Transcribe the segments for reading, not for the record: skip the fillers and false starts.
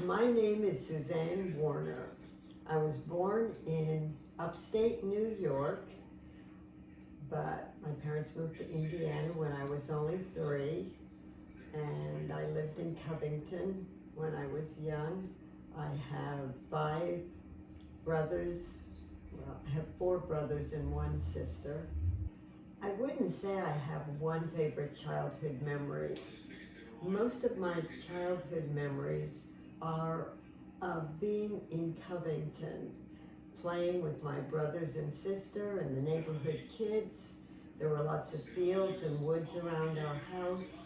My name is Suzanne Warner. I was born in upstate New York, but my parents moved to Indiana when I was only 3, and I lived in Covington when I was young. I have 5 brothers, well, I have 4 brothers and 1 sister. I wouldn't say I have one favorite childhood memory. Most of my childhood memories are of being in Covington, playing with my brothers and sister and the neighborhood kids. There were lots of fields and woods around our house.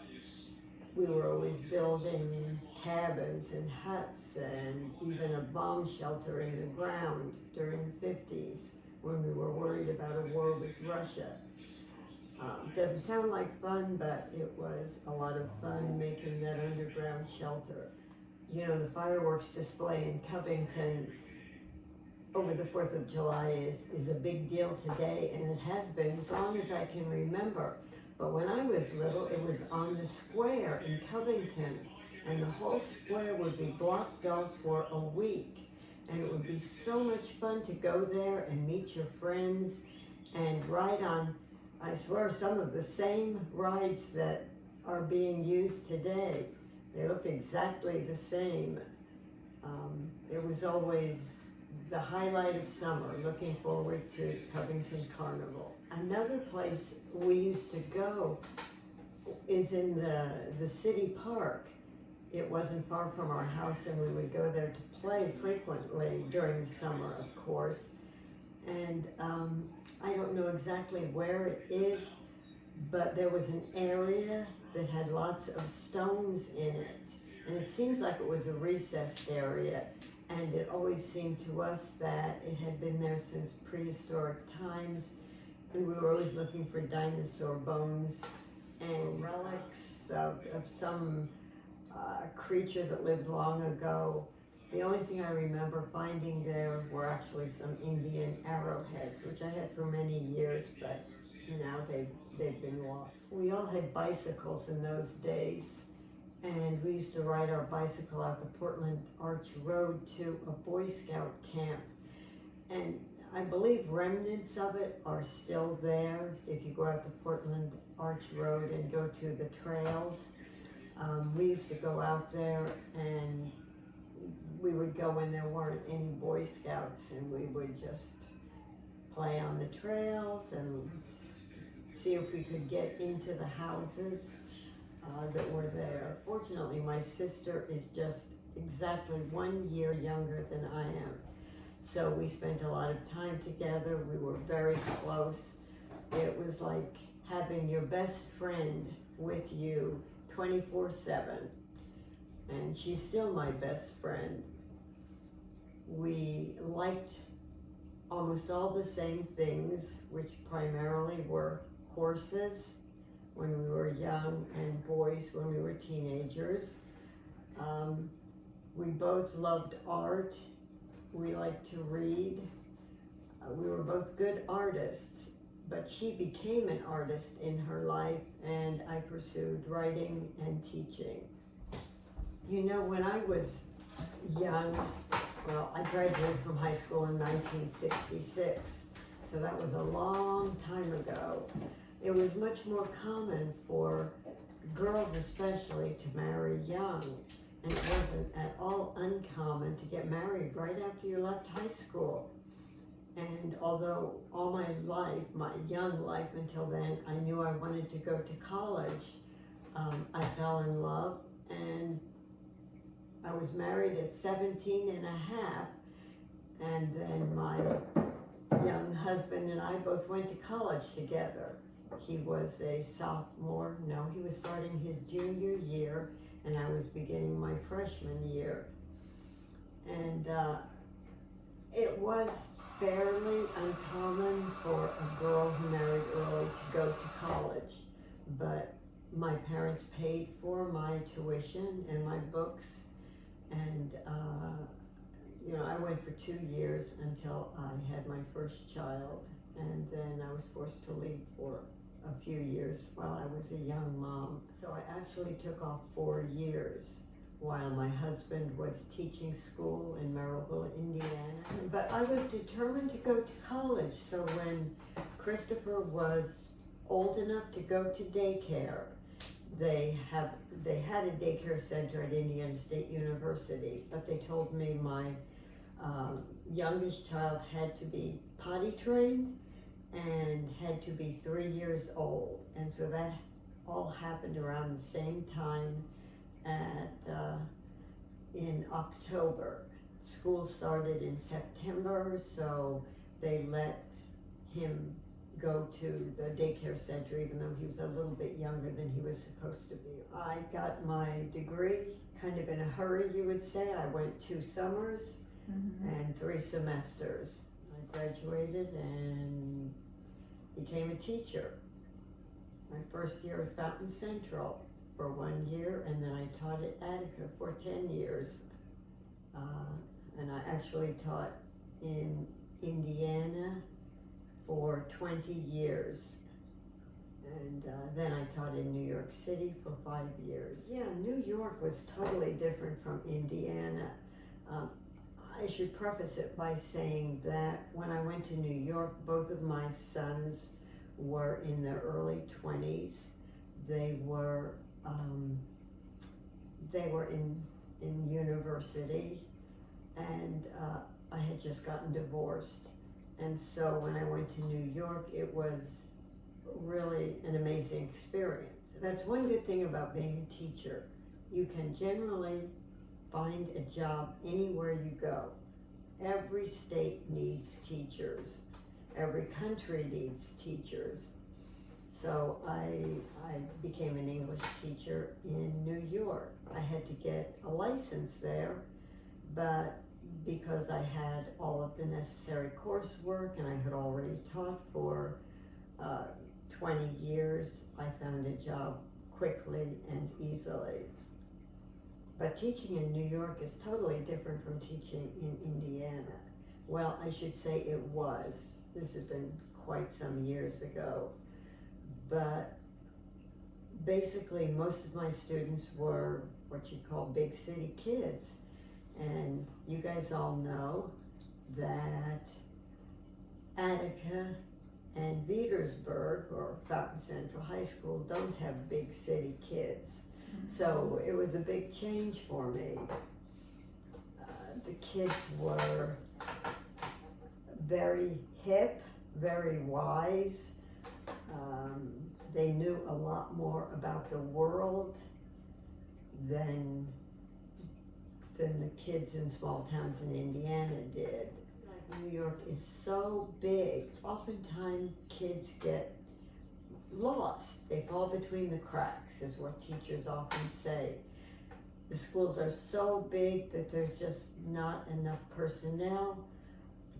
We were always building cabins and huts and even a bomb shelter in the ground during the 50s when we were worried about a war with Russia. Doesn't sound like fun, but it was a lot of fun making that underground shelter. You know, the fireworks display in Covington over the 4th of July is a big deal today, and it has been as long as I can remember. But when I was little, it was on the square in Covington, and the whole square would be blocked off for a week. And it would be so much fun to go there and meet your friends and ride on, I swear, some of the same rides that are being used today. They look exactly the same. It was always the highlight of summer, looking forward to Covington Carnival. Another place we used to go is in the city park. It wasn't far from our house, and we would go there to play frequently during the summer, of course. And I don't know exactly where it is, but there was an area that had lots of stones in it. And it seems like it was a recessed area, and it always seemed to us that it had been there since prehistoric times, and we were always looking for dinosaur bones and relics of some creature that lived long ago. The only thing I remember finding there were actually some Indian arrowheads, which I had for many years, but now they've been lost. We all had bicycles in those days, and we used to ride our bicycle out the Portland Arch Road to a Boy Scout camp. And I believe remnants of it are still there if you go out the Portland Arch Road and go to the trails. We used to go out there, and we would go when there weren't any Boy Scouts, and we would just play on the trails and see if we could get into the houses that were there. Fortunately, my sister is just exactly 1 year younger than I am. So we spent a lot of time together. We were very close. It was like having your best friend with you 24/7. And she's still my best friend. We liked almost all the same things, which primarily were horses when we were young and boys when we were teenagers. We both loved art. We liked to read. We were both good artists, but she became an artist in her life, and I pursued writing and teaching. You know, when I was young, well, I graduated from high school in 1966, so that was a long time ago. It was much more common for girls especially to marry young, and it wasn't at all uncommon to get married right after you left high school. And although all my life, my young life until then, I knew I wanted to go to college, I fell in love, and I was married at 17 and a half, and then my young husband and I both went to college together. He was a sophomore, no, he was starting his junior year, and I was beginning my freshman year. And it was fairly uncommon for a girl who married early to go to college, but my parents paid for my tuition and my books, and I went for 2 years until I had my first child, and then I was forced to leave for a few years while I was a young mom. So I actually took off 4 years while my husband was teaching school in Merrillville, Indiana. But I was determined to go to college, so when Christopher was old enough to go to daycare, they had a daycare center at Indiana State University, but they told me my youngest child had to be potty trained and had to be 3 years old, and so that all happened around the same time in October. School started in September, so they let him go to the daycare center even though he was a little bit younger than he was supposed to be. I got my degree kind of in a hurry, you would say. I went 2 summers and 3 semesters. I graduated and became a teacher. My first year at Fountain Central for 1 year, and then I taught at Attica for 10 years. And I actually taught in Indiana for 20 years. And then I taught in New York City for 5 years. Yeah, New York was totally different from Indiana. I should preface it by saying that when I went to New York, both of my sons were in their early 20s. They were in university, and I had just gotten divorced. And so when I went to New York, it was really an amazing experience. That's one good thing about being a teacher. You can generally find a job anywhere you go. Every state needs teachers. Every country needs teachers. So I became an English teacher in New York. I had to get a license there, but because I had all of the necessary coursework and I had already taught for 20 years, I found a job quickly and easily. But teaching in New York is totally different from teaching in Indiana. Well, I should say it was. This has been quite some years ago. But basically, most of my students were what you call big city kids. And you guys all know that Attica and Petersburg, or Fountain Central High School, don't have big city kids. So it was a big change for me. The kids were very hip, very wise. They knew a lot more about the world than the kids in small towns in Indiana did. New York is so big, oftentimes kids get lost. They fall between the cracks, is what teachers often say. The schools are so big that there's just not enough personnel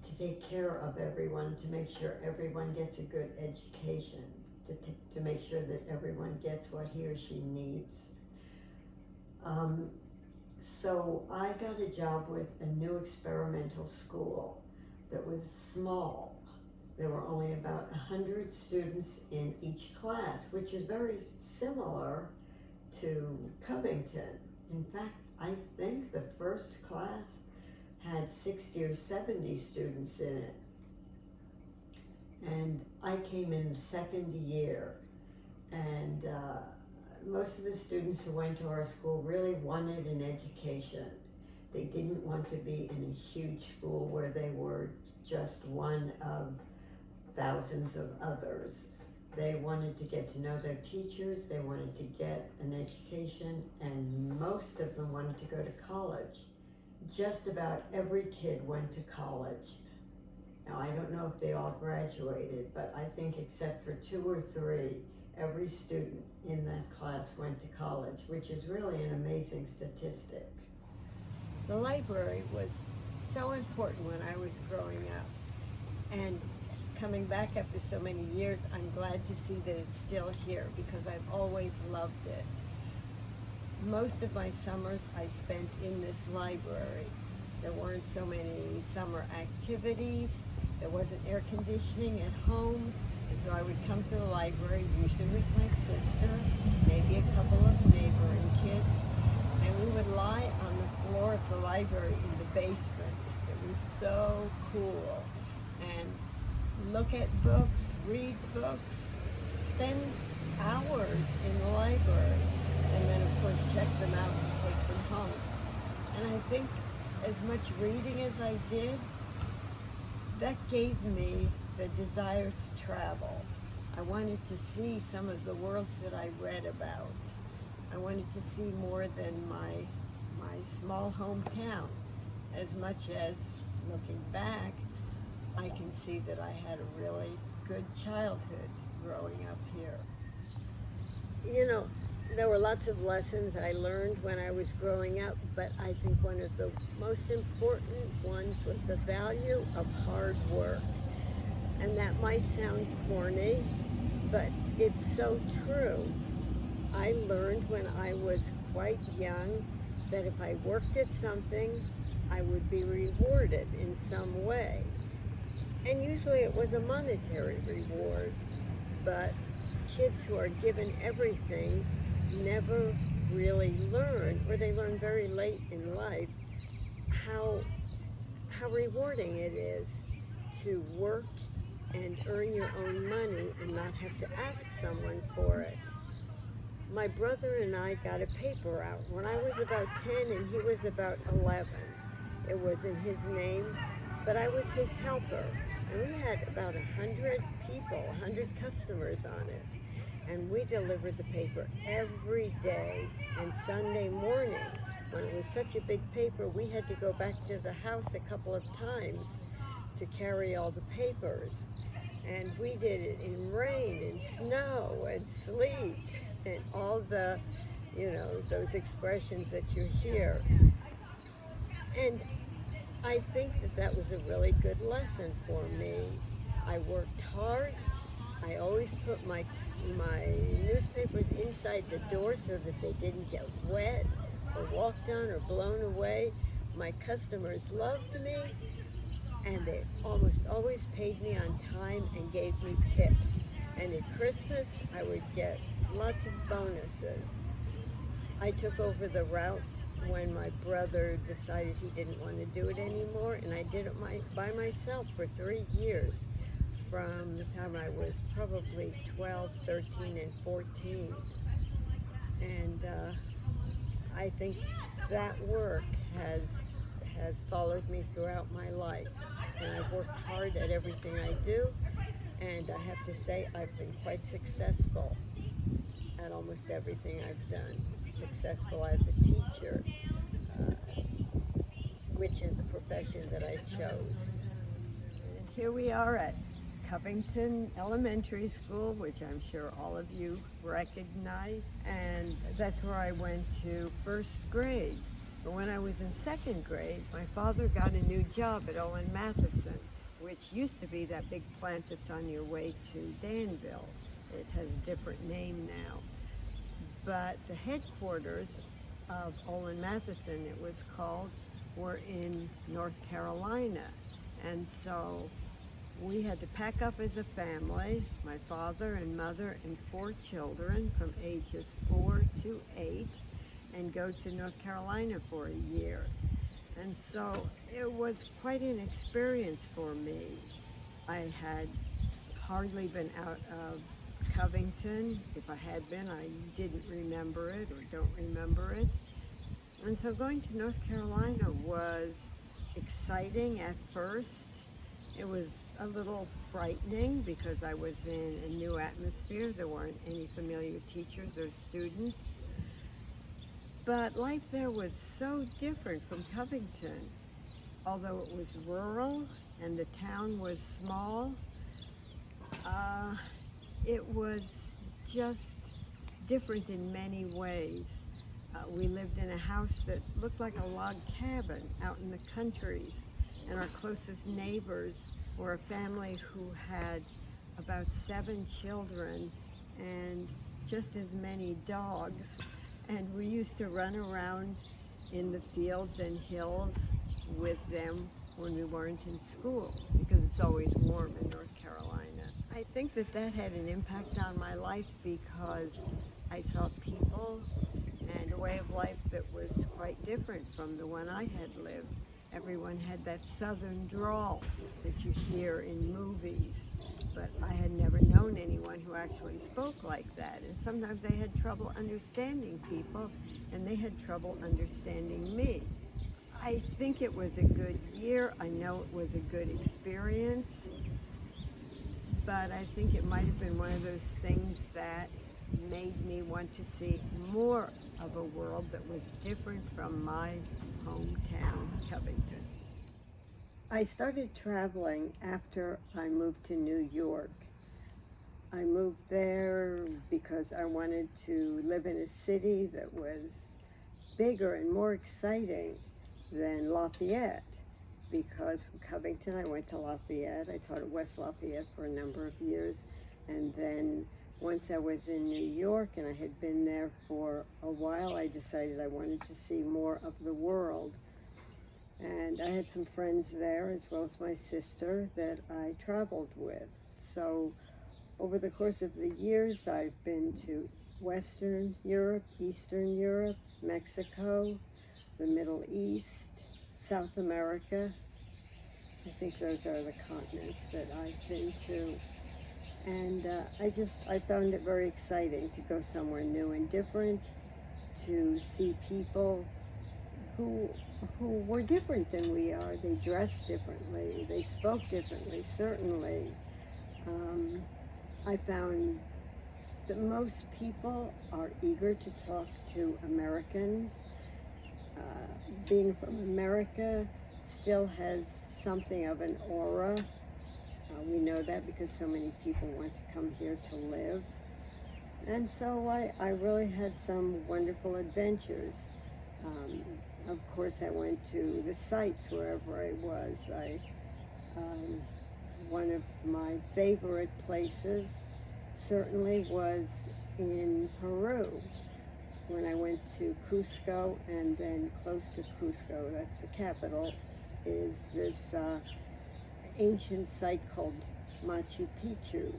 to take care of everyone, to make sure everyone gets a good education, to make sure that everyone gets what he or she needs. So I got a job with a new experimental school that was small. There were only about 100 students in each class, which is very similar to Covington. In fact, I think the first class had 60 or 70 students in it. And I came in the second year, and most of the students who went to our school really wanted an education. They didn't want to be in a huge school where they were just one of thousands of others. They wanted to get to know their teachers, they wanted to get an education, and most of them wanted to go to college. Just about every kid went to college. Now, I don't know if they all graduated, but I think except for 2 or 3, every student in that class went to college, which is really an amazing statistic. The library was so important when I was growing up, and coming back after so many years, I'm glad to see that it's still here because I've always loved it. Most of my summers I spent in this library. There weren't so many summer activities, there wasn't air conditioning at home, and so I would come to the library, usually with my sister, maybe a couple of neighboring kids, and we would lie library in the basement. It was so cool. And look at books, read books, spend hours in the library, and then of course check them out and take them home. And I think as much reading as I did, that gave me the desire to travel. I wanted to see some of the worlds that I read about. I wanted to see more than my small hometown. As much as, looking back, I can see that I had a really good childhood growing up here. You know, there were lots of lessons I learned when I was growing up, but I think one of the most important ones was the value of hard work. And that might sound corny, but it's so true. I learned when I was quite young that if I worked at something, I would be rewarded in some way. And usually it was a monetary reward, but kids who are given everything never really learn, or they learn very late in life, how rewarding it is to work and earn your own money and not have to ask someone for it. My brother and I got a paper out when I was about 10 and he was about 11. It was in his name, but I was his helper. And we had about 100 people, 100 customers on it. And we delivered the paper every day. And Sunday morning, when it was such a big paper, we had to go back to the house a couple of times to carry all the papers. And we did it in rain and snow and sleet and all the, those expressions that you hear. And I think that was a really good lesson for me. I worked hard. I always put my newspapers inside the door so that they didn't get wet or walked on or blown away. My customers loved me, and they almost always paid me on time and gave me tips. And at Christmas, I would get lots of bonuses. I took over the route when my brother decided he didn't want to do it anymore, and I did it by myself for 3 years, from the time I was probably 12, 13, and 14. And I think that work has followed me throughout my life. And I've worked hard at everything I do, and I have to say I've been quite successful at almost everything I've done. Successful as a teacher, which is the profession that I chose. And here we are at Covington Elementary School, which I'm sure all of you recognize, and that's where I went to first grade. But when I was in second grade, my father got a new job at Olin Matheson, which used to be that big plant that's on your way to Danville. It has a different name now. But the headquarters of Olin Matheson, it was called, were in North Carolina. And so we had to pack up as a family, my father and mother and 4 children from ages 4 to 8, and go to North Carolina for a year. And so it was quite an experience for me. I had hardly been out of Covington. If I had been, I didn't remember it or don't remember it. And so going to North Carolina was exciting at first. It was a little frightening because I was in a new atmosphere. There weren't any familiar teachers or students. But life there was so different from Covington. Although it was rural and the town was small, it was just different in many ways. We lived in a house that looked like a log cabin out in the countries, and our closest neighbors were a family who had about 7 children and just as many dogs. And we used to run around in the fields and hills with them when we weren't in school, because it's always warm in North Carolina. I think that had an impact on my life because I saw people and a way of life that was quite different from the one I had lived. Everyone had that southern drawl that you hear in movies, but I had never known anyone who actually spoke like that. And sometimes they had trouble understanding people, and they had trouble understanding me. I think it was a good year. I know it was a good experience, but I think it might have been one of those things that made me want to see more of a world that was different from my hometown, Covington. I started traveling after I moved to New York. I moved there because I wanted to live in a city that was bigger and more exciting than Lafayette. Because from Covington, I went to Lafayette. I taught at West Lafayette for a number of years. And then once I was in New York and I had been there for a while, I decided I wanted to see more of the world. And I had some friends there, as well as my sister, that I traveled with. So over the course of the years, I've been to Western Europe, Eastern Europe, Mexico, the Middle East, South America. I think those are the continents that I've been to. And I found it very exciting to go somewhere new and different, to see people who were different than we are. They dressed differently, they spoke differently, certainly. I found that most people are eager to talk to Americans. Being from America still has something of an aura. We know that because so many people want to come here to live. And so I really had some wonderful adventures. Of course, I went to the sites wherever I was. One of my favorite places certainly was in Peru. When I went to Cusco, and then close to Cusco, that's the capital, is this ancient site called Machu Picchu,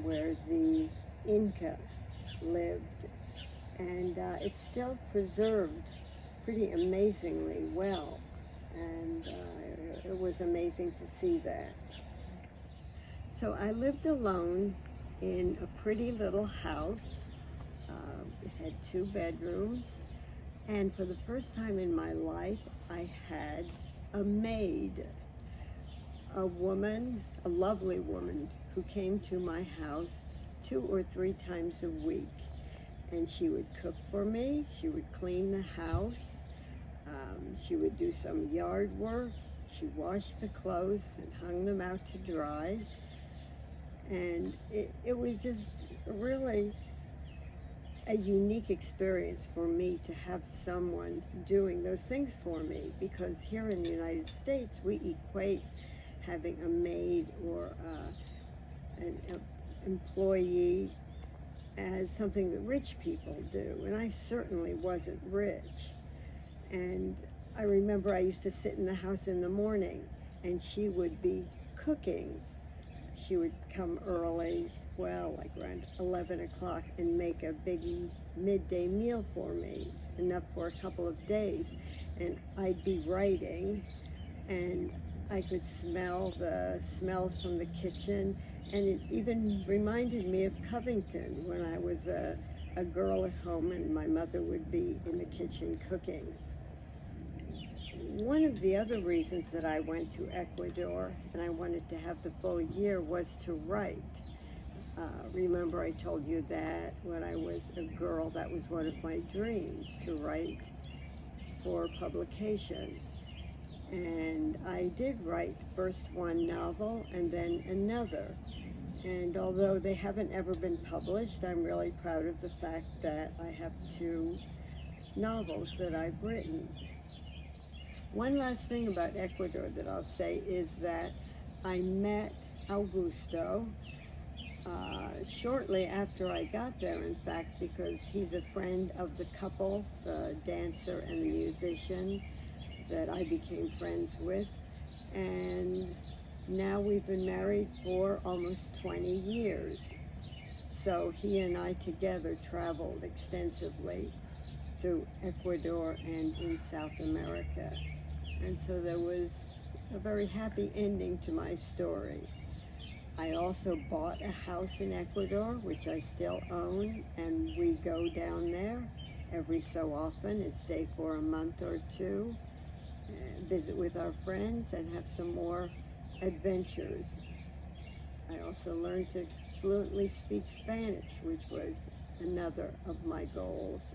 where the Inca lived. And it's still preserved pretty amazingly well. And it was amazing to see that. So I lived alone in a pretty little house. It had 2 bedrooms, and for the first time in my life, I had a maid, a woman, a lovely woman, who came to my house 2 or 3 times a week, and she would cook for me, she would clean the house, she would do some yard work, she washed the clothes and hung them out to dry, and it was just really a unique experience for me to have someone doing those things for me, because here in the United States we equate having a maid or an employee as something that rich people do, and I certainly wasn't rich. And I remember I used to sit in the house in the morning and she would be cooking. She would come early, well, like around 11 o'clock, and make a big midday meal for me, enough for a couple of days. And I'd be writing, and I could smell the smells from the kitchen, and it even reminded me of Covington when I was a girl at home and my mother would be in the kitchen cooking. One of the other reasons that I went to Ecuador and I wanted to have the full year was to write. Remember I told you that when I was a girl, that was one of my dreams, to write for publication. And I did write first one novel and then another. And although they haven't ever been published, I'm really proud of the fact that I have 2 novels that I've written. One last thing about Ecuador that I'll say is that I met Augusto shortly after I got there, in fact, because he's a friend of the couple, the dancer and the musician, that I became friends with. And now we've been married for almost 20 years. So he and I together traveled extensively. through Ecuador and in South America. And so there was a very happy ending to my story. I also bought a house in Ecuador, which I still own, and we go down there every so often and stay for a month or two, visit with our friends, and have some more adventures. I also learned to fluently speak Spanish, which was another of my goals.